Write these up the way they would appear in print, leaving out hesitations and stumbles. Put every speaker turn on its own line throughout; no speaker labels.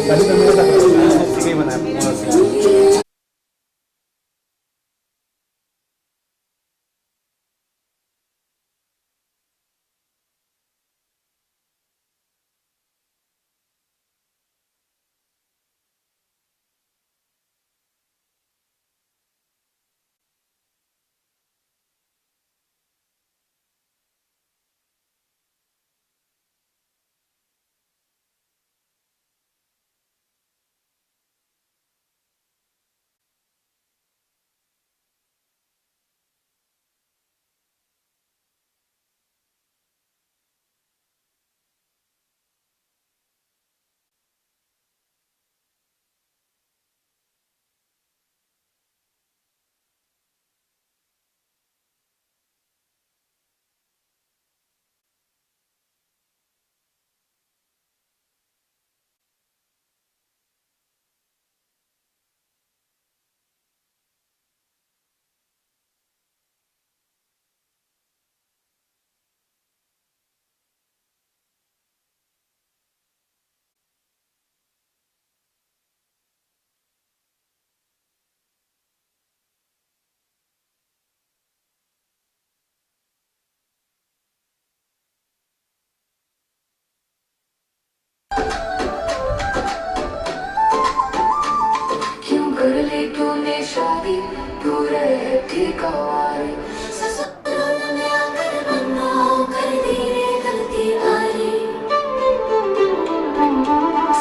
तभी तो मैंने कहा उसी का ही बनाया।
क्यों कर ली तूने शादी पूरे ठीक आवारी ससुराल में आकर मन्ना कर दी रे गलती आरी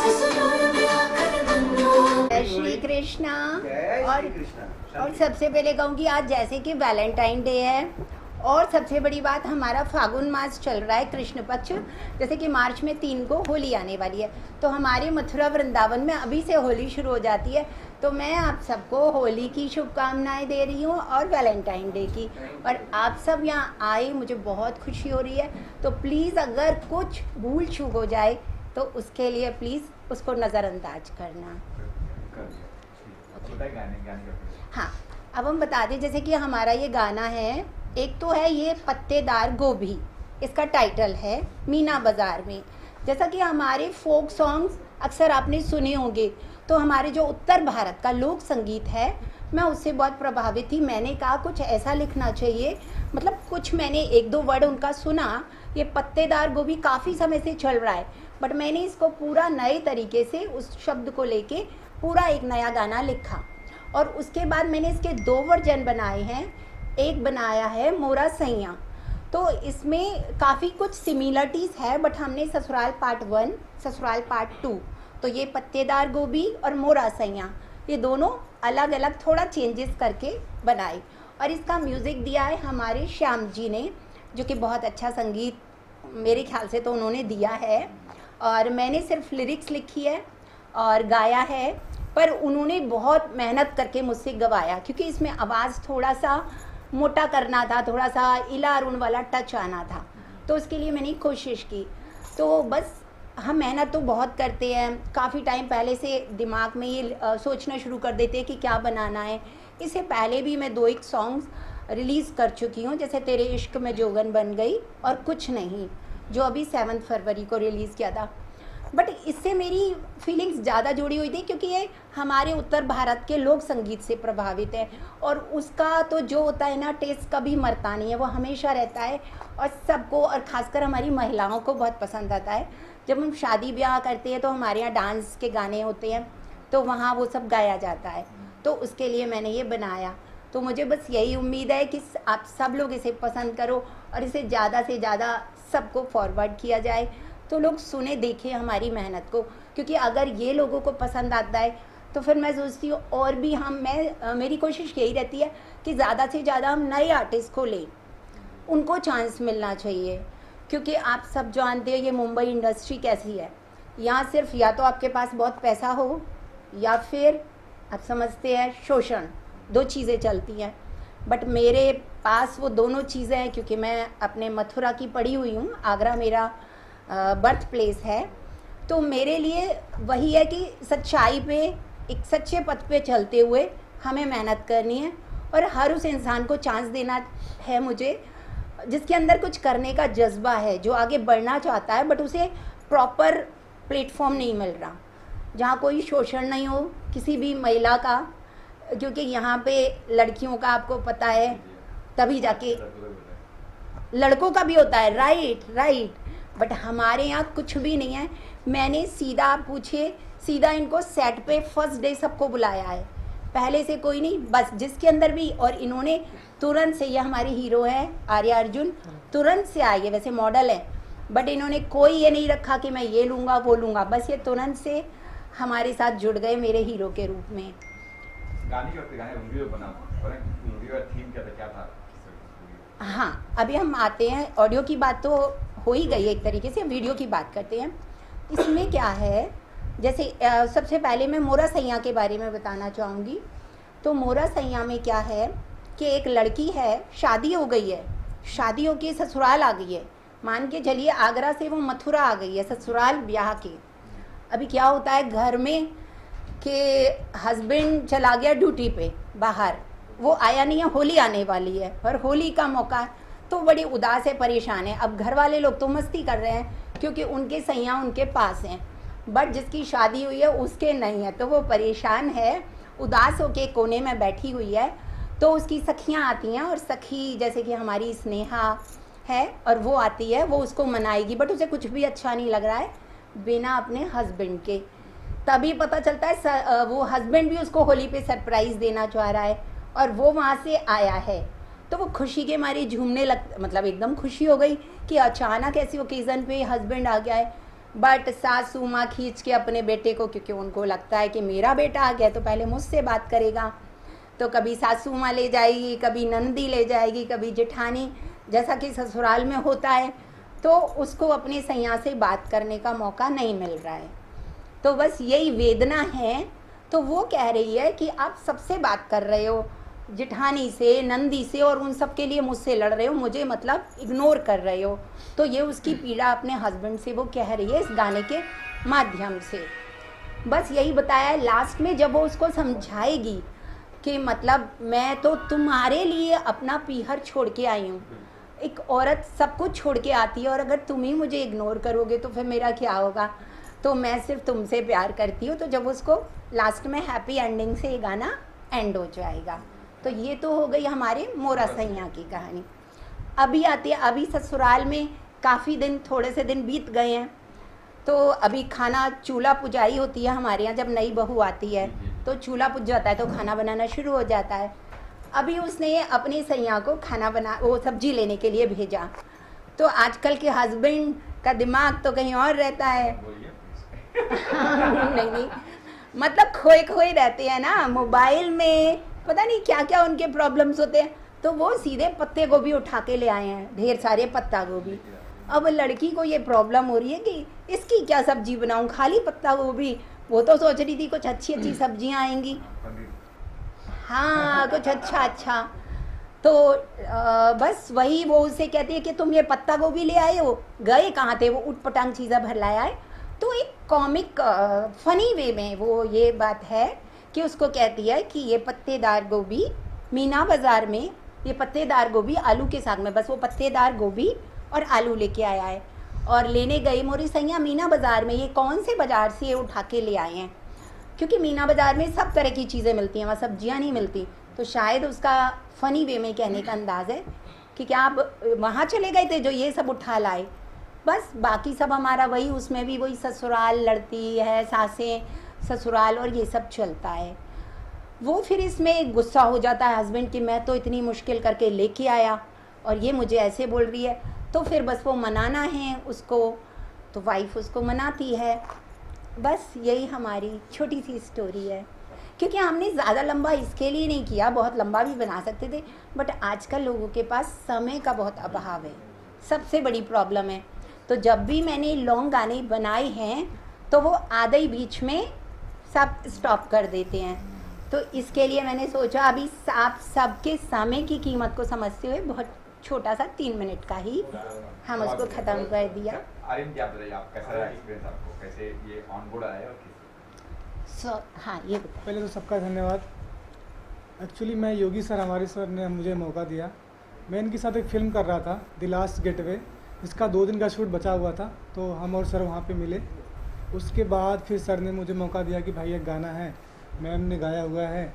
ससुराल में आकर मन्ना।
जय श्री कृष्णा। और सबसे पहले कहूँगी आज जैसे कि वैलेंटाइन डे है और सबसे बड़ी बात हमारा फागुन मास चल रहा है कृष्ण पक्ष, जैसे कि मार्च में 3 को होली आने वाली है, तो हमारे मथुरा वृंदावन में अभी से होली शुरू हो जाती है। तो मैं आप सबको होली की शुभकामनाएं दे रही हूँ और वैलेंटाइन डे की। और आप सब यहाँ आए, मुझे बहुत खुशी हो रही है। तो प्लीज़ अगर कुछ भूल चूक हो जाए तो उसके लिए प्लीज़ उसको नज़रअंदाज करना। हाँ, अब हम बता दें जैसे कि हमारा ये गाना है, एक तो है ये पत्तेदार गोभी, इसका टाइटल है मीना बाज़ार में। जैसा कि हमारे फोक सॉन्ग्स अक्सर आपने सुने होंगे, तो हमारे जो उत्तर भारत का लोक संगीत है मैं उससे बहुत प्रभावित थी। मैंने कहा कुछ ऐसा लिखना चाहिए, मतलब कुछ मैंने 1-2 वर्ड उनका सुना, ये पत्तेदार गोभी काफ़ी समय से चल रहा है, बट मैंने इसको पूरा नए तरीके से उस शब्द को लेके पूरा एक नया गाना लिखा। और उसके बाद मैंने इसके 2 वर्जन बनाए हैं। एक बनाया है मोरा सैया, तो इसमें काफ़ी कुछ सिमिलरिटीज़ है, बट हमने ससुराल पार्ट 1, ससुराल पार्ट 2, तो ये पत्तेदार गोभी और मोरा सैया ये दोनों अलग अलग थोड़ा चेंजेस करके बनाए। और इसका म्यूज़िक दिया है हमारे श्याम जी ने, जो कि बहुत अच्छा संगीत मेरे ख्याल से तो उन्होंने दिया है। और मैंने सिर्फ लिरिक्स लिखी है और गाया है, पर उन्होंने बहुत मेहनत करके मुझसे गवाया, क्योंकि इसमें आवाज़ थोड़ा सा मोटा करना था, थोड़ा सा इला अरुण वाला टच आना था, तो उसके लिए मैंने कोशिश की। तो बस हम मेहनत तो बहुत करते हैं, काफ़ी टाइम पहले से दिमाग में ये सोचना शुरू कर देते हैं कि क्या बनाना है। इससे पहले भी मैं 2-1 सॉन्ग्स रिलीज़ कर चुकी हूँ, जैसे तेरे इश्क में जोगन बन गई और कुछ नहीं, जो अभी 7 फरवरी को रिलीज़ किया था। बट इससे मेरी फीलिंग्स ज़्यादा जुड़ी हुई थी, क्योंकि ये हमारे उत्तर भारत के लोक संगीत से प्रभावित है, और उसका तो जो होता है ना टेस्ट कभी मरता नहीं है, वो हमेशा रहता है और सबको, और ख़ासकर हमारी महिलाओं को बहुत पसंद आता है। जब हम शादी ब्याह करते हैं तो हमारे यहाँ डांस के गाने होते हैं, तो वहाँ वो सब गाया जाता है, तो उसके लिए मैंने ये बनाया। तो मुझे बस यही उम्मीद है कि आप सब लोग इसे पसंद करो और इसे ज़्यादा से ज़्यादा सबको फॉरवर्ड किया जाए, तो लोग सुने देखें हमारी मेहनत को, क्योंकि अगर ये लोगों को पसंद आता है तो फिर मैं सोचती हूँ और भी मेरी कोशिश यही रहती है कि ज़्यादा से ज़्यादा हम नए आर्टिस्ट को लें, उनको चांस मिलना चाहिए। क्योंकि आप सब जानते हो ये मुंबई इंडस्ट्री कैसी है, यहाँ सिर्फ या तो आपके पास बहुत पैसा हो या फिर आप समझते हैं शोषण, 2 चीज़ें चलती हैं। बट मेरे पास वो दोनों चीज़ें हैं, क्योंकि मैं अपने मथुरा की पढ़ी हुई हूँ, आगरा मेरा बर्थ प्लेस है, तो मेरे लिए वही है कि सच्चाई पे, एक सच्चे पथ पे चलते हुए हमें मेहनत करनी है और हर उस इंसान को चांस देना है मुझे, जिसके अंदर कुछ करने का जज्बा है, जो आगे बढ़ना चाहता है बट उसे प्रॉपर प्लेटफॉर्म नहीं मिल रहा। जहाँ कोई शोषण नहीं हो किसी भी महिला का, क्योंकि यहाँ पे लड़कियों का आपको पता है, तभी जाके लड़कों का भी होता है, राइट राइट, बट हमारे यहाँ कुछ भी नहीं है। मैंने सीधा, आप पूछिए, सीधा इनको सेट पे फर्स्ट डे सबको बुलाया है, पहले से कोई नहीं, बस जिसके अंदर भी, और इन्होंने तुरंत से, ये हमारी हीरो है आर्या अर्जुन, तुरंत से आई है, वैसे मॉडल है, बट इन्होंने कोई ये नहीं रखा कि मैं ये लूँगा वो लूँगा, बस ये तुरंत से हमारे साथ जुड़ गए मेरे हीरो के रूप में।
गाने के वक्त गाने वीडियो बना, वीडियो का थीम क्या था?
हाँ, अभी हम आते हैं, ऑडियो की बात तो हो ही गई एक तरीके से, वीडियो की बात करते हैं। इसमें क्या है, जैसे सबसे पहले मैं मोरा सैया के बारे में बताना चाहूँगी। तो मोरा सैया में क्या है कि एक लड़की है, शादी हो गई है, शादी होके ससुराल आ गई है, मान के चलिए आगरा से वो मथुरा आ गई है ससुराल ब्याह के। अभी क्या होता है घर में कि हस्बैंड चला गया ड्यूटी पे बाहर, वो आया नहीं है, होली आने वाली है और होली का मौका है, तो बड़ी उदास है, परेशान है। अब घर वाले लोग तो मस्ती कर रहे हैं क्योंकि उनके सैया उनके पास हैं, बट जिसकी शादी हुई है उसके नहीं है, तो वो परेशान है, उदास होके कोने में बैठी हुई है। तो उसकी सखियाँ आती हैं, और सखी जैसे कि हमारी स्नेहा है, और वो आती है, वो उसको मनाएगी, बट उसे कुछ भी अच्छा नहीं लग रहा है बिना अपने हस्बैंड के। तभी पता चलता है वो हस्बैंड भी उसको होली पे सरप्राइज़ देना चाह रहा है, और वो वहाँ से आया है, तो वो खुशी के मारे झूमने मतलब एकदम खुशी हो गई कि अचानक ऐसी ओकेज़न पे हस्बैंड आ गया है। बट सासू माँ खींच के अपने बेटे को, क्योंकि उनको लगता है कि मेरा बेटा आ गया तो पहले मुझसे बात करेगा, तो कभी सासू माँ ले जाएगी, कभी नंदी ले जाएगी, कभी जेठानी, जैसा कि ससुराल में होता है, तो उसको अपने सैया से बात करने का मौका नहीं मिल रहा है। तो बस यही वेदना है। तो वो कह रही है कि आप सबसे बात कर रहे हो, जेठानी से, नंदी से, और उन सब के लिए मुझसे लड़ रहे हो, मुझे मतलब इग्नोर कर रहे हो। तो ये उसकी पीड़ा अपने हस्बैंड से वो कह रही है इस गाने के माध्यम से। बस यही बताया है। लास्ट में जब वो उसको समझाएगी कि मतलब मैं तो तुम्हारे लिए अपना पीहर छोड़ के आई हूँ, एक औरत सब कुछ छोड़ के आती है, और अगर तुम ही मुझे इग्नोर करोगे तो फिर मेरा क्या होगा, तो मैं सिर्फ तुमसे प्यार करती हूँ। तो जब उसको लास्ट में हैप्पी एंडिंग से ये गाना एंड हो जाएगा। तो ये तो हो गई हमारे मोरा सैया की कहानी। अभी आती है, अभी ससुराल में काफ़ी दिन, थोड़े से दिन बीत गए हैं, तो अभी खाना चूल्हा पुजाई होती है हमारे यहाँ, जब नई बहू आती है तो चूल्हा पुज जाता है, तो खाना बनाना शुरू हो जाता है। अभी उसने अपने सैया को वो सब्जी लेने के लिए भेजा, तो आजकल के हस्बैंड का दिमाग तो कहीं और रहता है। नहीं, मतलब खोए रहते हैं ना मोबाइल में, पता नहीं क्या क्या उनके प्रॉब्लम्स होते हैं। तो वो सीधे पत्ते गोभी उठा के ले आए हैं, ढेर सारे पत्ता गोभी। अब लड़की को ये प्रॉब्लम हो रही है कि इसकी क्या सब्जी बनाऊं, खाली पत्ता गोभी। वो तो सोच रही थी कुछ अच्छी अच्छी सब्जियां आएंगी, हाँ कुछ अच्छा। तो बस वही वो उससे कहती है कि तुम ये पत्ता गोभी ले आए हो, गए कहाँ थे, वो उटपटांग चीज़ा भर लाया है। तो एक कॉमिक फनी वे में वो ये बात है कि उसको कहती है कि ये पत्तेदार गोभी मीना बाज़ार में, ये पत्तेदार गोभी आलू के साग में, बस वो पत्तेदार गोभी और आलू लेके आया है। और लेने गई मोरी सैया मीना बाज़ार में, ये कौन से बाज़ार से ये उठा के ले आए हैं, क्योंकि मीना बाज़ार में सब तरह की चीज़ें मिलती हैं, वहाँ सब्जियाँ नहीं मिलती। तो शायद उसका फ़नी वे में कहने का अंदाज़ है कि क्या आप वहाँ चले गए थे जो ये सब उठा लाए। बस बाकी सब हमारा वही, उसमें भी वही ससुराल लड़ती है, सासें ससुराल, और ये सब चलता है। वो फिर इसमें गुस्सा हो जाता है हस्बैंड कि मैं तो इतनी मुश्किल करके लेके आया और ये मुझे ऐसे बोल रही है। तो फिर बस वो मनाना है उसको, तो वाइफ उसको मनाती है। बस यही हमारी छोटी सी स्टोरी है, क्योंकि हमने ज़्यादा लंबा इसके लिए नहीं किया, बहुत लंबा भी बना सकते थे, बट आजकल लोगों के पास समय का बहुत अभाव है, सबसे बड़ी प्रॉब्लम है। तो जब भी मैंने लॉन्ग गाने बनाए हैं तो वो आधे ही बीच में सब स्टॉप कर देते हैं। तो इसके लिए मैंने सोचा अभी आप सबके समय की कीमत को समझते हुए बहुत छोटा सा 3 मिनट का ही हम उसको ख़त्म कर दिया।
आर्यन क्या बताइए, आप कैसा रहा एक्सपीरियंस, आपको कैसे ये ऑन बोर्ड आया और
हाँ ये बताइए।
पहले तो सबका धन्यवाद। एक्चुअली मैं योगी सर, हमारे सर ने मुझे मौका दिया। मैं इनके साथ एक फ़िल्म कर रहा था द लास्ट गेटवे, जिसका 2 दिन का शूट बचा हुआ था, तो हम और सर वहाँ पे मिले। उसके बाद फिर सर ने मुझे मौका दिया कि भाई एक गाना है, मैम ने गाया हुआ है,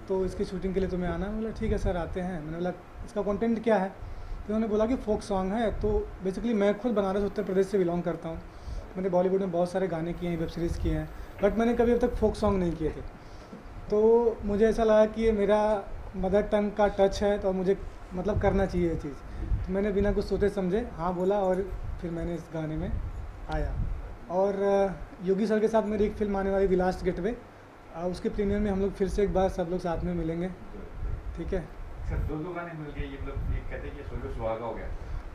तो इसकी शूटिंग के लिए तुम्हें आना है। बोला ठीक है सर आते हैं। मैंने बोला इसका कंटेंट क्या है, तो उन्होंने बोला कि फोक सॉन्ग है। तो बेसिकली मैं खुद बनारस उत्तर प्रदेश से बिलोंग करता हूँ। मैंने बॉलीवुड में बहुत सारे गाने किए हैं, वेब सीरीज़ किए हैं, बट मैंने कभी अब तक फोक सॉन्ग नहीं किए थे। तो मुझे ऐसा लगा कि ये मेरा मदर टंग का टच है, तो मुझे मतलब करना चाहिए ये चीज़। तो मैंने बिना कुछ सोचे समझे हाँ बोला, और फिर मैंने इस गाने में आया। और योगी सर के साथ मेरी एक फिल्म आने वाली थी लास्ट गेटवे, उसके प्रीमियर में हम लोग फिर से एक बार सब लोग साथ में मिलेंगे। ठीक है
सर, दो गाने मिल गए, ये मतलब ये कहते हैं कि सोलो सुहागा हो गया।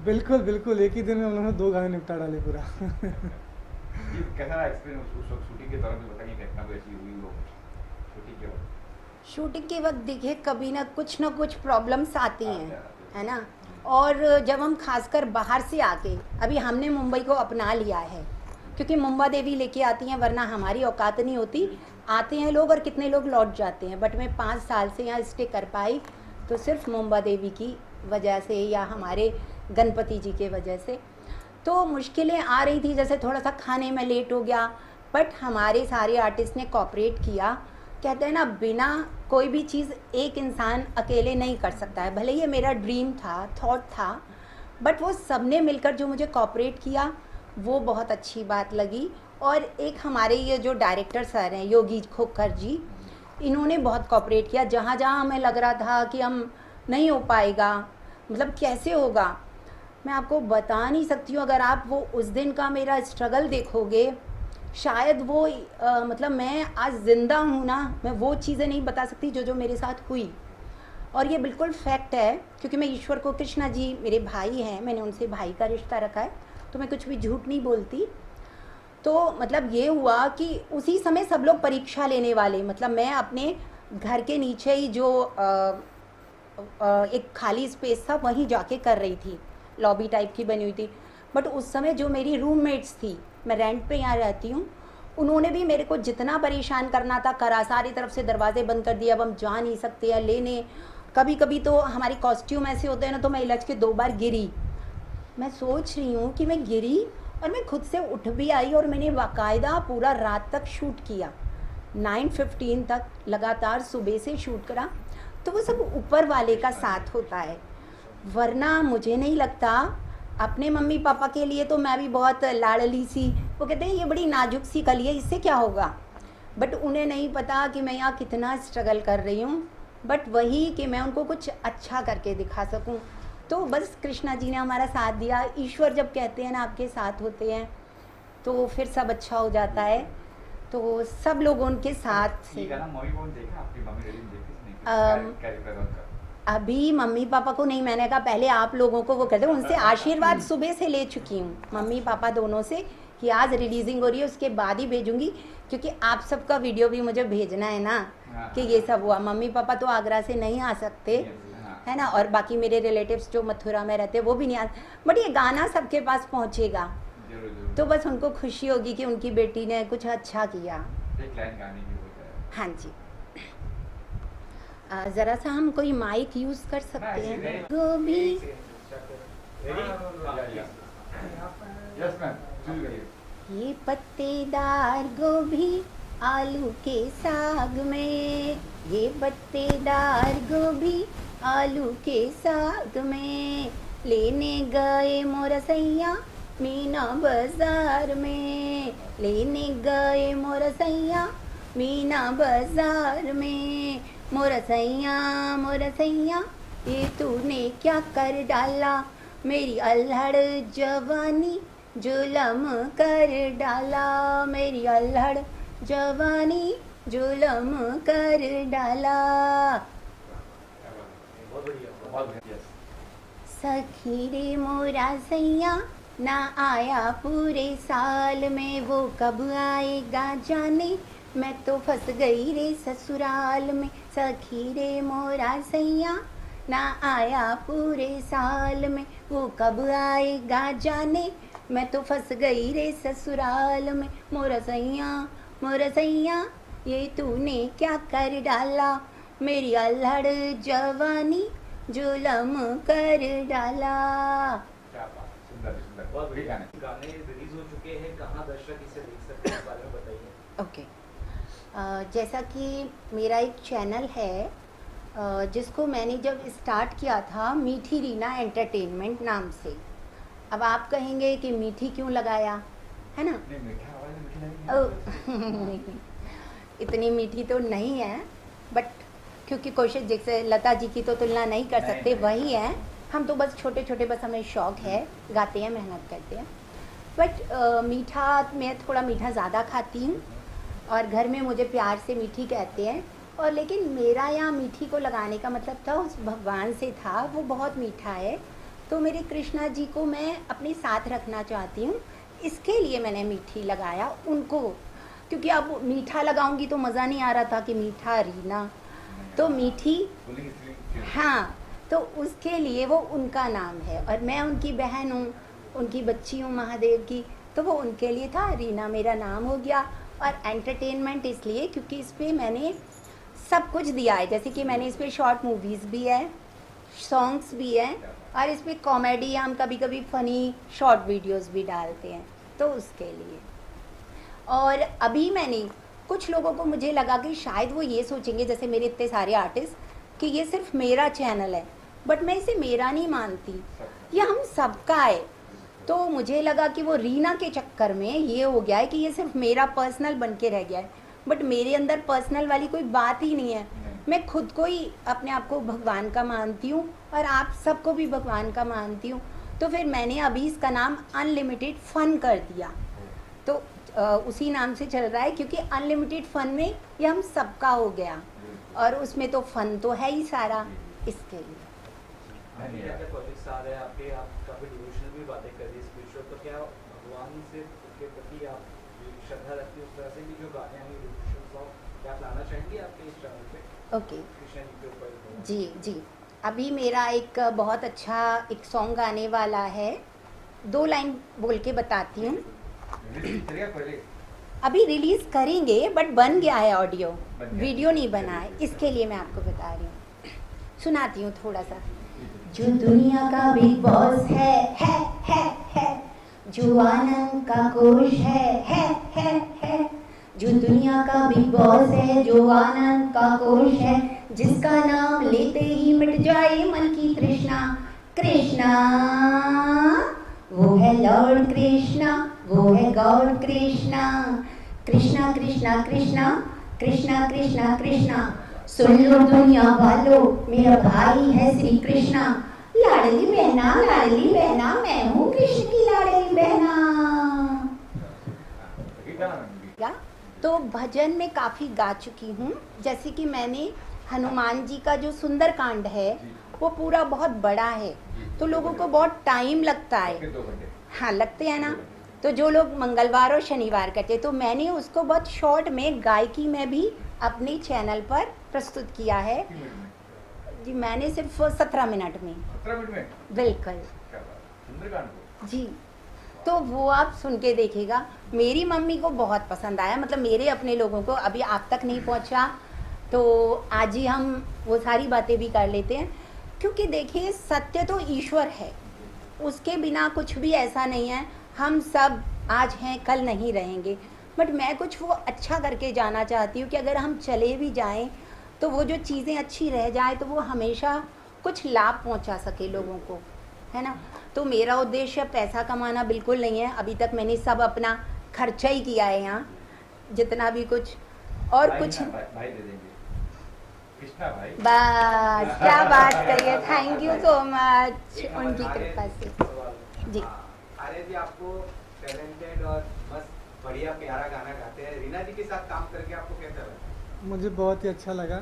बिल्कुल बिल्कुल, एक ही दिन में हम लोगों ने 2 गाने निपटा डाले पूरा।
ये कैसा रहा एक्सपीरियंस उस वक्त शूटिंग के दौरान? बताइए घटना कोई ऐसी हुई हो शूटिंग के वक्त?
शूटिंग के वक्त देखिए कभी ना कुछ प्रॉब्लम्स आती हैं,
आते
है ना। और जब हम खासकर बाहर से आके, अभी हमने मुंबई को अपना लिया है क्योंकि मुंबा देवी लेके आती हैं, वरना हमारी औकात नहीं होती। आते हैं लोग और कितने लोग लौट जाते हैं, बट मैं 5 साल से यहाँ स्टे कर पाई तो सिर्फ मुंबा देवी की वजह से या हमारे गणपति जी के वजह से। तो मुश्किलें आ रही थी, जैसे थोड़ा सा खाने में लेट हो गया, बट हमारे सारे आर्टिस्ट ने कोऑपरेट किया। कहते हैं ना, बिना कोई भी चीज़ एक इंसान अकेले नहीं कर सकता है। भले ये मेरा ड्रीम था, थॉट था, बट वो सबने मिलकर जो मुझे कोऑपरेट किया वो बहुत अच्छी बात लगी। और एक हमारे ये जो डायरेक्टर सर हैं योगी खोखर जी, इन्होंने बहुत कोऑपरेट किया। जहाँ जहाँ हमें लग रहा था कि हम नहीं हो पाएगा, मतलब कैसे होगा, मैं आपको बता नहीं सकती हूँ। अगर आप वो उस दिन का मेरा स्ट्रगल देखोगे, शायद वो मतलब मैं आज ज़िंदा हूँ ना, मैं वो चीज़ें नहीं बता सकती जो जो मेरे साथ हुई। और ये बिल्कुल फैक्ट है, क्योंकि मैं ईश्वर को कृष्णा जी मेरे भाई हैं, मैंने उनसे भाई का रिश्ता रखा है, तो मैं कुछ भी झूठ नहीं बोलती। तो मतलब ये हुआ कि उसी समय सब लोग परीक्षा लेने वाले, मतलब मैं अपने घर के नीचे ही जो एक खाली स्पेस था वहीं जाके कर रही थी, लॉबी टाइप की बनी हुई थी। बट उस समय जो मेरी रूममेट्स थी, मैं रेंट पे यहाँ रहती हूँ, उन्होंने भी मेरे को जितना परेशान करना था करा। सारी तरफ से दरवाजे बंद कर दिए, अब हम जा नहीं सकते हैं लेने। कभी कभी तो हमारे कॉस्ट्यूम ऐसे होते हैं ना, तो मैं इलझ के 2 बार गिरी। मैं सोच रही हूँ कि मैं गिरी और मैं खुद से उठ भी आई, और मैंने बाकायदा पूरा रात तक शूट किया, 9:15 तक लगातार सुबह से शूट करा। तो वो सब ऊपर वाले का साथ होता है, वरना मुझे नहीं लगता। अपने मम्मी पापा के लिए तो मैं भी बहुत लाडली सी, वो कहते हैं ये बड़ी नाजुक सी कली है, इससे क्या होगा, बट उन्हें नहीं पता कि मैं यहाँ कितना स्ट्रगल कर रही हूँ। बट वही कि मैं उनको कुछ अच्छा करके दिखा सकूँ। तो बस कृष्णा जी ने हमारा साथ दिया। ईश्वर जब कहते हैं ना आपके साथ होते हैं, तो फिर सब अच्छा हो जाता है। तो सब लोग उनके साथ।
ये गाना मम्मी कौन देखा? आपकी मम्मी डैडी ने देखी? कैरेक्टर उनका
अभी मम्मी पापा को नहीं, मैंने कहा पहले आप लोगों को वो कहते हैं, उनसे आशीर्वाद सुबह से ले चुकी हूँ, मम्मी पापा दोनों से, कि आज रिलीजिंग हो रही है उसके बाद ही भेजूंगी, क्योंकि आप सबका वीडियो भी मुझे भेजना है ना कि ये सब हुआ। मम्मी पापा तो आगरा से नहीं आ सकते, है ना, और बाकी मेरे रिलेटिव्स जो मथुरा में रहते हैं वो भी नहीं आ, बट ये गाना सबके पास पहुँचेगा, तो बस उनको खुशी होगी कि उनकी बेटी ने कुछ अच्छा किया।
एक लाइन गाने की हो जाए।
हाँ जी, ज़रा सा हम कोई माइक यूज़ कर सकते हैं? गोभी
यस मैम, शुरू करिए।
ये पत्तेदार गोभी आलू के साग में, ये पत्तेदार गोभी आलू के साग में, लेने गए मोरसैया मीना बाजार में, लेने गए मोरसैया मीना बाजार में। मोरसैया मोरसैया ये तूने क्या कर डाला, मेरी अल्हड़ जवानी जुलम कर डाला, मेरी अल्हड़ जवानी जुलम कर डाला। सखी रे मोरा सैया ना आया पूरे साल में, वो कब आएगा जाने, मैं तो फंस गई रे ससुराल में। सखी रे मोरा सैया ना आया पूरे साल में, वो कब आएगा जाने, मैं तो फंस गई रे ससुराल में। मोरा सैया ये तूने क्या कर डाला, मेरी अल्हड़ जवानी जुलम कर डाला।
क्या बात, सुंदर सुंदर।
बहुत बढ़िया गाने रिलीज हो चुके हैं, कहाँ दर्शक इसे देख सकते हैं?
ओके। जैसा कि मेरा एक चैनल है जिसको मैंने जब स्टार्ट किया था मीठी रीना एंटरटेनमेंट नाम से। अब आप कहेंगे कि मीठी क्यों लगाया, है ना?
नहीं, मीठा आवाज में मीठी लगी।
नहीं, इतनी मीठी तो नहीं है, बट क्योंकि कोशिश जैसे लता जी की तो तुलना नहीं कर
नहीं,
सकते,
नहीं।
वही है। हम तो बस छोटे छोटे, बस हमें शौक है, गाते हैं, मेहनत करते हैं। बट मीठा मैं थोड़ा मीठा ज़्यादा खाती हूँ और घर में मुझे प्यार से मीठी कहते हैं। और लेकिन मेरा यहाँ मीठी को लगाने का मतलब था उस भगवान से था, वो बहुत मीठा है, तो मेरे कृष्णा जी को मैं अपने साथ रखना चाहती हूँ, इसके लिए मैंने मीठी लगाया उनको। क्योंकि अब मीठा लगाऊंगी तो मज़ा नहीं आ रहा था कि मीठा रीना, तो मीठी,
पुलिंग स्त्रीलिंग।
हाँ, तो उसके लिए वो उनका नाम है और मैं उनकी बहन हूँ, उनकी बच्ची हूँ महादेव की, तो वो उनके लिए था, रीना मेरा नाम हो गया। और एंटरटेनमेंट इसलिए क्योंकि इस पर मैंने सब कुछ दिया है, जैसे कि मैंने इस पर शॉर्ट मूवीज़ भी है, सॉन्ग्स भी हैं, और इस पर कॉमेडी, हम कभी कभी फ़नी शॉर्ट वीडियोस भी डालते हैं, तो उसके लिए। और अभी मैंने कुछ लोगों को, मुझे लगा कि शायद वो ये सोचेंगे, जैसे मेरे इतने सारे आर्टिस्ट, कि ये सिर्फ मेरा चैनल है, बट मैं इसे मेरा नहीं मानती, ये हम सबका है। तो मुझे लगा कि वो रीना के चक्कर में ये हो गया है कि ये सिर्फ मेरा पर्सनल बन के रह गया है, बट मेरे अंदर पर्सनल वाली कोई बात ही नहीं है। मैं खुद को ही, अपने आप को भगवान का मानती हूँ और आप सबको भी भगवान का मानती हूँ। तो फिर मैंने अभी इसका नाम अनलिमिटेड फ़न कर दिया, तो उसी नाम से चल रहा है, क्योंकि अनलिमिटेड फ़न में ये हम सबका हो गया और उसमें तो फ़न तो है ही सारा, इसके लिए।
अभी क्या क्या प्रोजेक्ट्स आ रहे हैं आपके, आप काफ़ी डिवोशनल भी बातें कर रही है, स्पिरिचुअल, तो क्या भगवान से के प्रति आप श्रद्धा रखती है उस तरह से कि जो गाने हैं डिवोशनल सॉन्ग, क्या आप लाना चाहेंगे आपके इस चैनल पे?
ओके,
कृष्ण जी के ऊपर।
जी जी, अभी मेरा एक बहुत अच्छा एक सॉन्ग आने वाला है, 2 लाइन बोल के बताती हूँ।
रिलीज करेगा पहले।
अभी रिलीज़ करेंगे, बट बन गया है ऑडियो,
बन गया।
वीडियो नहीं बना है, इसके लिए मैं आपको बता रही हूँ, सुनाती हूँ थोड़ा सा। जो दुनिया का बिग बॉस है, जो आनंद का कोश है, जो दुनिया का बिग बॉस है, जो आनंद का कोश है, जिसका नाम लेते ही मिट जाए मन की तृष्णा, कृष्णा, वो है लॉर्ड कृष्णा, वो है गॉड कृष्णा, कृष्णा कृष्णा कृष्णा कृष्णा कृष्णा कृष्णा। सुन लो दुनिया वालों, मेरा भाई है श्री कृष्णा, लाडली बहना, मैं हूँ कृष्ण की लाडली बहना। या तो भजन में काफ़ी गा चुकी हूँ, जैसे कि मैंने हनुमान जी का जो सुंदरकांड है वो पूरा बहुत बड़ा है, तो लोगों को बहुत टाइम लगता है,
2 घंटे।
हाँ लगते हैं ना, तो जो लोग मंगलवार और शनिवार करते हैं, तो मैंने उसको बहुत शॉर्ट में गायकी में भी अपने चैनल पर प्रस्तुत किया है।
3 मिनट में।
जी मैंने सिर्फ 17 मिनट में,
17 मिनट में।
बिल्कुल
क्या बात, सुंदरकांड को।
जी, तो वो आप सुन के देखिएगा। मेरी मम्मी को बहुत पसंद आया, मतलब मेरे अपने लोगों को, अभी आप तक नहीं पहुंचा, तो आज ही हम वो सारी बातें भी कर लेते हैं, क्योंकि देखिए सत्य तो ईश्वर है, उसके बिना कुछ भी ऐसा नहीं है। हम सब आज हैं, कल नहीं रहेंगे, बट मैं कुछ वो अच्छा करके जाना चाहती हूँ कि अगर हम चले भी जाएं तो वो जो चीज़ें अच्छी रह जाए, तो वो हमेशा कुछ लाभ पहुँचा सके लोगों को, है ना। तो मेरा उद्देश्य पैसा कमाना बिल्कुल नहीं है, अभी तक मैंने सब अपना खर्चा ही किया है यहाँ, जितना भी कुछ, और
भाई
कुछ
ना, भाई दे देंगे, कृष्णा भाई।
बस क्या बात करिए, थैंक यू सो मच,
एक
उनकी
हमारे
कृपा से।
सवाल।
जी।
आर्य जी आपको टैलेंटेड और मस्त बढ़िया प्यारा गाना गाते हैं, रीना जी के साथ काम करके आपको कैसा लगा?
मुझे बहुत ही अच्छा लगा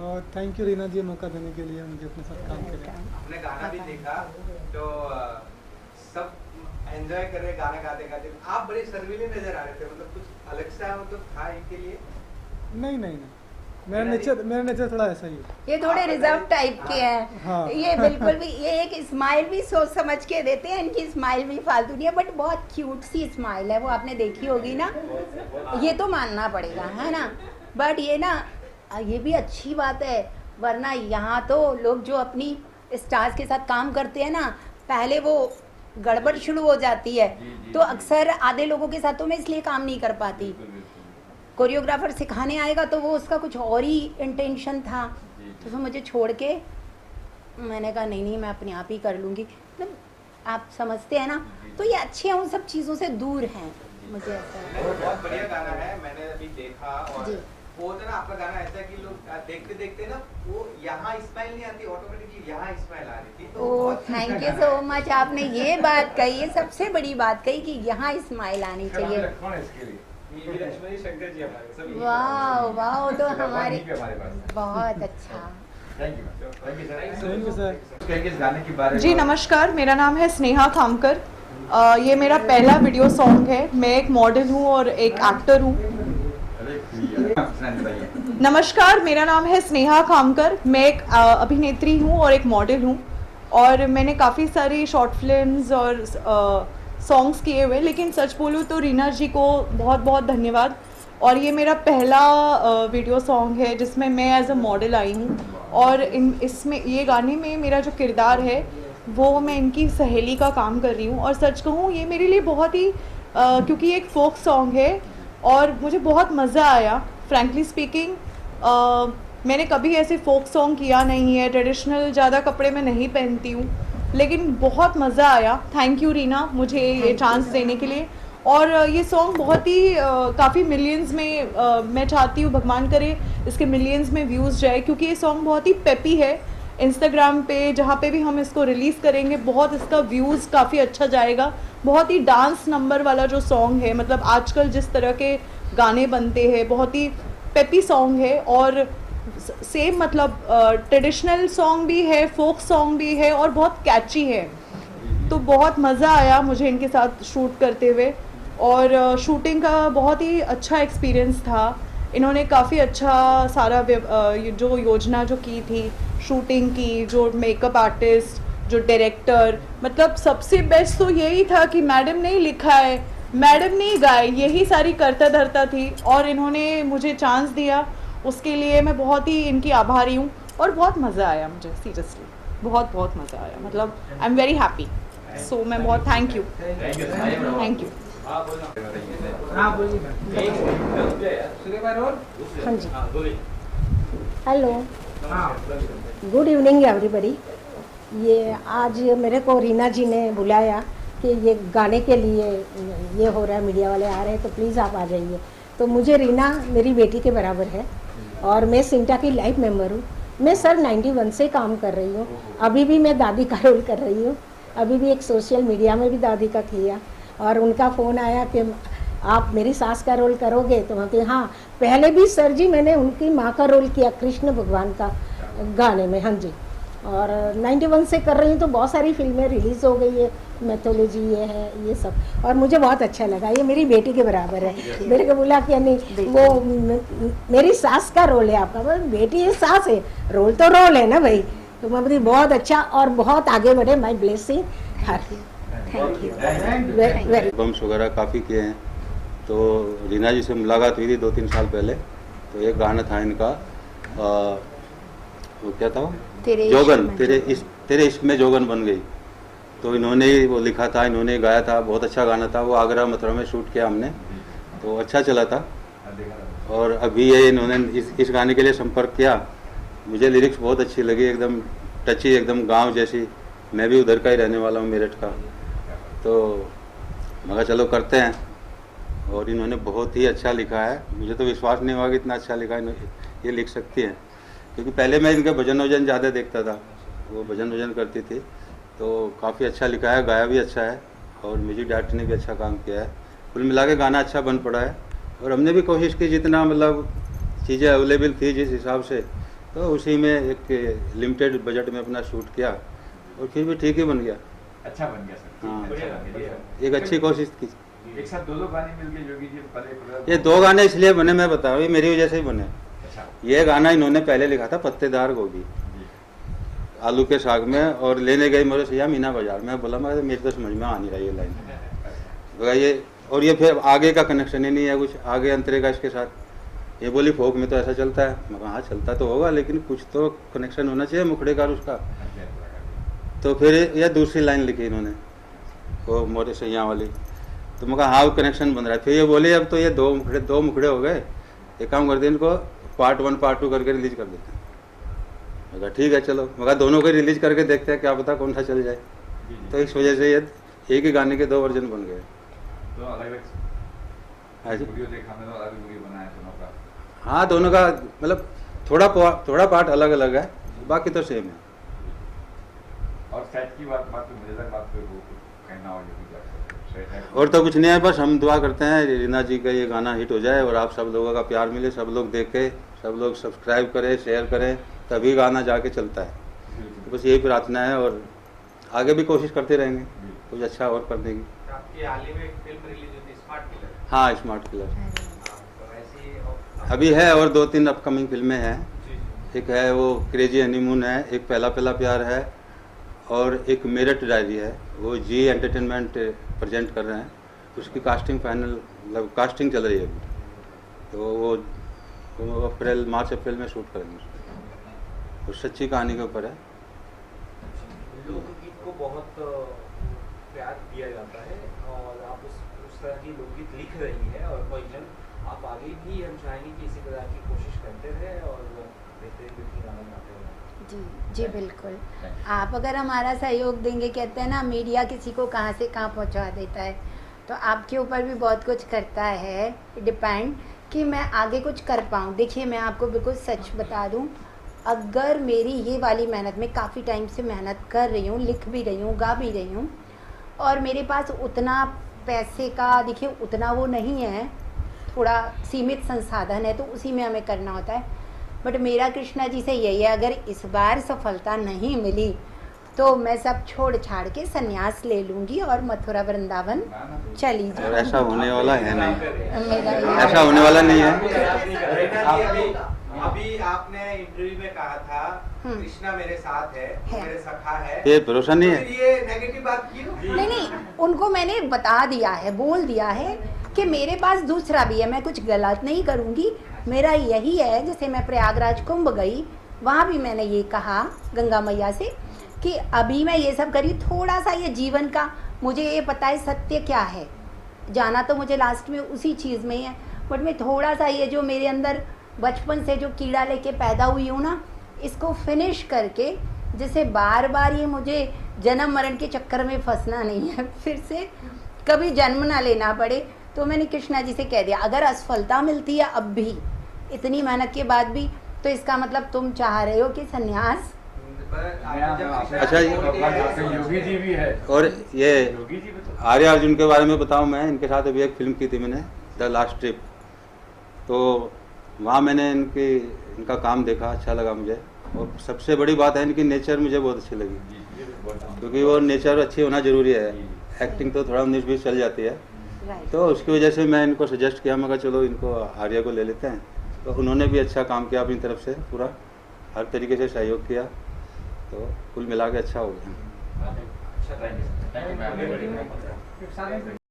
और थैंक यू रीना जी मौका देने के लिए, मुझे अपने साथ काम करें।
हमने गाना भी देखा तो सब एंजॉय कर रहे गाना गाते गाते, आप बड़े शर्मीले नजर आ रहे थे, मतलब कुछ अलग सा मतलब था इनके लिए?
नहीं, मेरा नेचर थोड़ा ऐसा ही है।
ये थोड़े रिजर्व टाइप के हैं,
हाँ।
ये बिल्कुल भी, ये एक स्माइल भी सोच समझ के देते हैं, इनकी स्माइल भी फालतू नहीं है, बट बहुत क्यूट सी स्माइल है, वो आपने देखी होगी ना, ये तो मानना पड़ेगा, है ना। बट ये ना, ये भी अच्छी बात है, वरना यहाँ तो लोग जो अपनी स्टार्स के साथ काम करते हैं ना, पहले वो गड़बड़ शुरू हो जाती है,
जी,
तो अक्सर आधे लोगों के साथ तो मैं इसलिए काम नहीं कर पाती, कोरियोग्राफर सिखाने आएगा तो वो उसका कुछ और ही इंटेंशन था, तो फिर मुझे छोड़ के मैंने कहा नहीं मैं अपने आप ही कर लूँगी। मतलब आप समझते हैं ना, तो ये अच्छे हैं, उन सब चीज़ों से दूर हैं, मुझे ऐसा लगता है।
बहुत बढ़िया गाना है, मैंने अभी देखा। और
जी।
वो होता है ना आपका गाना ऐसा है कि लोग देखते देखते ना वो यहाँ स्माइल नहीं आती, ऑटोमेटिकली यहाँ स्माइल आ रही थी। तो
ओह
बहुत
थैंक
अच्छा
यू
गाना
सो
है।
मच, आपने ये बात कही, ये सबसे बड़ी बात कही कि यहाँ स्माइल आनी
इसका नाम
चाहिए।
लक्ष्मण है इसके लिए।
ये लक्ष्मण शंकर जी हमारे सब यही
वाह वाह, तो
इसका
हमारे
वहीं पे हमारे पास।
बहुत अच्छा।
Thank you sir.
Thank you sir.
कहेंगे इस गाने के बारे में।
जी नमस्कार, मेरा नाम है स्नेहा खामकर। ये मेरा पहला वीडियो सॉन्ग है। मैं एक मॉडल हूँ और एक एक्टर हूँ।
अरे भैया, बताइए।
नमस्कार, मेरा नाम है स्नेहा खामकर। मैं एक अभिनेत्री हूँ और एक मॉडल हूँ, और मैंने काफ़ी सारी शॉर्ट फिल्म्स और सॉन्ग्स किए हुए, लेकिन सच बोलूँ तो रीना जी को बहुत बहुत धन्यवाद। और ये मेरा पहला वीडियो सॉन्ग है जिसमें मैं एज अ मॉडल आई हूँ, और इसमें ये गाने में मेरा जो किरदार है वो मैं इनकी सहेली का काम कर रही हूँ। और सच कहूँ ये मेरे लिए बहुत ही क्योंकि ये एक फोक सॉन्ग है और मुझे बहुत मज़ा आया। फ्रैंकली स्पीकिंग मैंने कभी ऐसे फोक सॉन्ग किया नहीं है, ट्रेडिशनल ज़्यादा कपड़े मैं नहीं पहनती हूँ, लेकिन बहुत मज़ा आया। थैंक यू रीना मुझे ये चांस देने के लिए। और ये सॉन्ग बहुत ही काफ़ी मिलियंस में मैं चाहती हूँ भगवान करे इसके मिलियंस में व्यूज़ जाए, क्योंकि ये सॉन्ग बहुत ही पेपी है। इंस्टाग्राम पे जहाँ पे भी हम इसको रिलीज़ करेंगे बहुत इसका व्यूज़ काफ़ी अच्छा जाएगा। बहुत ही डांस नंबर वाला जो सॉन्ग है, मतलब आजकल जिस तरह के गाने बनते हैं बहुत ही पेपी सॉन्ग है, और सेम मतलब ट्रेडिशनल सॉन्ग भी है, फोक सॉन्ग भी है और बहुत कैची है। तो बहुत मज़ा आया मुझे इनके साथ शूट करते हुए, और शूटिंग का बहुत ही अच्छा एक्सपीरियंस था। इन्होंने काफ़ी अच्छा सारा जो योजना जो की थी शूटिंग की, जो मेकअप आर्टिस्ट, जो डायरेक्टर, मतलब सबसे बेस्ट तो यही था कि मैडम ने ही लिखा है, मैडम ने ही गाए, यही सारी करता धरता थी, और इन्होंने मुझे चांस दिया, उसके लिए मैं बहुत ही इनकी आभारी हूँ। और बहुत मज़ा आया मुझे, सीरियसली बहुत बहुत मज़ा आया, मतलब आई एम वेरी हैप्पी। सो मैं बहुत थैंक यू। Thank you.
हाँ बोलिए।
हाँ जी, हेलो, गुड इवनिंग एवरीबॉडी। ये आज मेरे को रीना जी ने बुलाया कि ये गाने के लिए ये हो रहा है, मीडिया वाले आ रहे हैं तो प्लीज़ आप आ जाइए। तो मुझे रीना मेरी बेटी के बराबर है और मैं सिंटा की लाइफ मेंबर हूँ। मैं सर 91 से काम कर रही हूँ, अभी भी मैं दादी का रोल कर रही हूँ। अभी भी एक सोशल मीडिया में भी दादी का किया, और उनका फ़ोन आया कि आप मेरी सास का रोल करोगे, तो मैं कही हाँ। पहले भी सर जी मैंने उनकी माँ का रोल किया कृष्ण भगवान का गाने में, हाँ जी। और 91 से कर रही हूँ तो बहुत सारी फिल्में रिलीज़ हो गई है, मैथोलॉजी ये है ये सब, और मुझे बहुत अच्छा लगा। ये मेरी बेटी के बराबर है। मेरे को बोला कि नहीं वो मेरी सास का रोल है आपका, बोला बेटी है सास है, रोल तो रोल है ना भाई। तो मैं बोली बहुत अच्छा और बहुत आगे बढ़े, my blessing her. Thank you very.
Albums वगैरह काफ़ी किए हैं। तो रीना जी से मुलाकात हुई थी 2-3 साल पहले, तो एक गाना था इनका, वो क्या था, जोगन, तेरे इश्क में जोगन बन गई। तो इन्होंने ही वो लिखा था, इन्होंने गाया था, बहुत अच्छा गाना था वो। आगरा मथुरा में शूट किया हमने, तो अच्छा चला था। और अभी ये इन्होंने इस गाने के लिए संपर्क किया, मुझे लिरिक्स बहुत अच्छी लगी, एकदम टची, एकदम गांव जैसी। मैं भी उधर का ही रहने वाला हूँ, मेरठ का। तो मैं कहा चलो करते हैं, और इन्होंने बहुत ही अच्छा लिखा है। मुझे तो विश्वास नहीं हुआ कि इतना अच्छा लिखा है, ये लिख सकती हैं, क्योंकि पहले मैं इनके भजन वजन ज़्यादा देखता था, वो भजन वजन करती थी। तो काफ़ी अच्छा लिखा है, गाया भी अच्छा है, और म्यूजिक डायरेक्टर ने भी अच्छा काम किया है। कुल मिला के गाना अच्छा बन पड़ा है, और हमने भी कोशिश की जितना मतलब चीज़ें अवेलेबल थी जिस हिसाब से, तो उसी में एक लिमिटेड बजट में अपना शूट किया, और फिर भी ठीक ही बन गया।
अच्छा बन गया सर।
हाँ,
अच्छा बन गया।
एक अच्छी कोशिश की।
एक साथ दो गाने मिल गए जोगी जी पहले।
ये 2 गाने इसलिए बने, मैं बताऊँ, ये मेरी वजह से ही बने।
अच्छा।
ये गाना इन्होंने पहले लिखा था पत्तेदार गोभी आलू के साग में, और लेने गई मेरे सैया मीना बाजार में। बोला मैं मेरी तो समझ में आ नहीं रही ये लाइन, बोला ये, और ये फिर आगे का कनेक्शन ही नहीं है, कुछ आगे अंतरे का इसके साथ। ये बोली फोक में तो ऐसा चलता है, मैं कहा हाँ चलता तो होगा, लेकिन कुछ तो कनेक्शन होना चाहिए मुखड़े का उसका। तो फिर यह दूसरी लाइन लिखी इन्होंने, वो मोरे सैया वाली। तो मैं कहा हाँ वो कनेक्शन बन रहा है। फिर ये बोले अब तो ये दो मुखड़े हो गए, एक काम करते हैं, इनको पार्ट 1 पार्ट 2 करके रिलीज कर देते हैं। मैं कहा ठीक है चलो, मगर दोनों को रिलीज करके देखते हैं, क्या पता कौन सा चल जाए।
जी, जी।
तो इस वजह से ये एक ही गाने के 2 वर्जन बन गए।
तो अलग
हाँ जी।
वीडियो देखा मैंने, अलग वीडियो बनाया दोनों का।
हाँ, दोनों का मतलब थोड़ा पार्ट अलग अलग है, बाकी तो सेम है।
और सेट की बात तो मजेदार बात पे वो कहना हो जो भी सेट है।
और तो कुछ नहीं है, बस हम दुआ करते हैं रीना जी का ये गाना हिट हो जाए और आप सब लोगों का प्यार मिले, सब लोग देखें, सब लोग सब्सक्राइब करें, शेयर करें, तभी गाना जाके चलता है। तो बस यही प्रार्थना है और आगे भी कोशिश करते रहेंगे कुछ अच्छा और करने की।
आपकी हाल ही में एक फिल्म रिलीज हुई थी, स्मार्ट किलर।
हाँ, स्मार्ट किलर
तो ऐसी
अभी है और 2-3 अपकमिंग फिल्में हैं।
जी,
एक है वो क्रेजी हनीमून है, एक पहला पहला प्यार है और एक मेरठ डायरी है, वो जी एंटरटेनमेंट प्रेजेंट कर रहे हैं। उसकी कास्टिंग फाइनल मतलब कास्टिंग चल रही है अभी, तो वो मार्च अप्रैल में शूट करेंगे उसको। और सच्ची कहानी के ऊपर है।
लोकगीत को बहुत प्यार दिया जाता है और आप उस तरह की लोकगीत लिख रही है और ओरिजिनल आप आगे भी हम चाहेंगे कि इसी तरह की कोशिश करते रहे और बेहतरीन गाना गाते रहे।
जी जी बिल्कुल। आप अगर हमारा सहयोग देंगे, कहते हैं ना मीडिया किसी को कहाँ से कहाँ पहुँचा देता है, तो आपके ऊपर भी बहुत कुछ करता है डिपेंड कि मैं आगे कुछ कर पाऊँ। देखिए मैं आपको बिल्कुल सच बता दूँ, अगर मेरी ये वाली मेहनत में काफ़ी टाइम से मेहनत कर रही हूँ, लिख भी रही हूँ, गा भी रही हूँ और मेरे पास उतना पैसे का देखिए उतना वो नहीं है, थोड़ा सीमित संसाधन है, तो उसी में हमें करना होता है। बट मेरा कृष्णा जी से यही है, अगर इस बार सफलता नहीं मिली तो मैं सब छोड़ छाड़ के संन्यास ले लूँगी और मथुरा वृंदावन चली
और
जाऊँगी।
ऐसा होने वाला है नहीं,
मेरा ये-
ऐसा होने वाला नहीं है।
अभी आपने इंटरव्यू में कहा था कृष्णा मेरे साथ है, वो मेरे सखा है,
ये भरोसा नहीं
फिर
है।
ये नेगेटिव बात क्यों?
नहीं, उनको मैंने बता दिया है, बोल दिया है कि मेरे पास दूसरा भी है, मैं कुछ गलत नहीं करूँगी। मेरा यही है, जैसे मैं प्रयागराज कुंभ गई, वहाँ भी मैंने ये कहा गंगा मैया से कि अभी मैं ये सब करी, थोड़ा सा ये जीवन का मुझे ये पता है सत्य क्या है, जाना तो मुझे लास्ट में उसी चीज़ में ही है, बट मैं थोड़ा सा ये जो मेरे अंदर बचपन से जो कीड़ा लेके पैदा हुई हूँ ना, इसको फिनिश करके जैसे बार बार ये मुझे जन्म मरण के चक्कर में फंसना नहीं है, फिर से कभी जन्म ना लेना पड़े। तो मैंने कृष्णा जी से कह दिया, अगर असफलता मिलती है अब भी इतनी मेहनत के बाद भी, तो इसका मतलब तुम चाह रहे हो कि संन्यास।
अच्छा,
योगी जी भी है।
और ये
योगी जी भी तो
आर्य अर्जुन के बारे में बताऊं, मैं इनके साथ अभी एक फिल्म की थी मैंने, द लास्ट ट्रिप। तो वहाँ मैंने इनका काम देखा, अच्छा लगा मुझे। और सबसे बड़ी बात है इनकी नेचर मुझे बहुत अच्छी लगी, क्योंकि वो नेचर अच्छी होना ज़रूरी है। एक्टिंग तो थोड़ा 19-20 चल जाती है, तो उसकी वजह से मैं इनको सजेस्ट किया, मैं कहा चलो इनको आर्या को ले लेते हैं। तो उन्होंने भी अच्छा काम किया अपनी तरफ से, पूरा हर तरीके से सहयोग किया, तो कुल मिला के अच्छा हो गया।
अच्छा, थैंक यू।